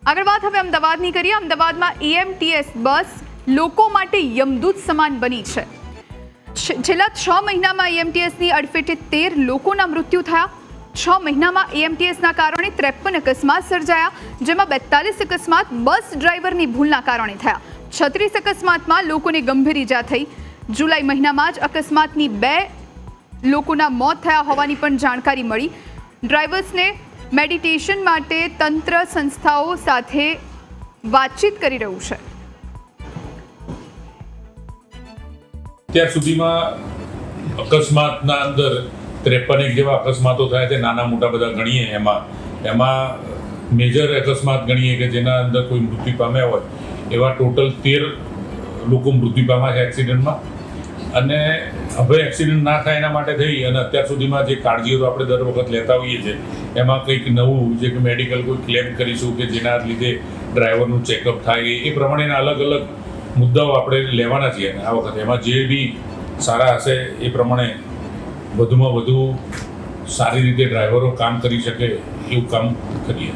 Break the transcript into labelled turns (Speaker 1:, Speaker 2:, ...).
Speaker 1: આગળ વાત હવે અમદાવાદની કરીએ। અમદાવાદમાં એએમટીએસ બસ લોકો માટે યમદૂત સમાન બની છે। છેલ્લા 6 મહિનામાં એએમટીએસની અડફેટે 13 લોકોના મૃત્યુ થયા। 6 મહિનામાં એએમટીએસના કારણે 53 અકસ્માત સર્જાયા, જેમાં 42 અકસ્માત બસ ડ્રાઈવરની ભૂલના કારણે થયા। 36 અકસ્માતમાં લોકોને ગંભીર ઈજા થઈ। જુલાઈ મહિનામાં જ અકસ્માતની 2 લોકોના મોત થયા હોવાની પણ જાણકારી મળી। ડ્રાઈવર્સને મેડિટેશન માટે તંત્ર સંસ્થાઓ સાથે વાતચીત કરી રહ્યું છે।
Speaker 2: અત્યાર સુધીમાં અકસ્માતના અંદર 53 જેવા અકસ્માતો થયા છે। નાના મોટા બધા ગણીએ એમાં મેજર અકસ્માત ગણીએ કે જેના અંદર કોઈ મૃત્યુ પામ્યા હોય એવા ટોટલ 13 લોકો મૃત્યુ પામ્યા છે એક્સિડન્ટમાં। અને હવે એક્સિડન્ટ ના થાય એના માટે થઈ અને અત્યાર સુધીમાં જે કાળજીઓ આપણે દર વખત લેતા હોઈએ છીએ એમાં કંઈક નવું જે કે મેડિકલ કોઈ ક્લેમ કરીશું કે જેના લીધે ડ્રાઈવરનું ચેકઅપ થાય એ પ્રમાણેના અલગ અલગ મુદ્દાઓ આપણે લેવાના છીએ। અને આ વખતે એમાં જે બી સારા હશે એ પ્રમાણે વધુમાં વધુ સારી રીતે ડ્રાઈવરો કામ કરી શકે એવું કામ કરીએ।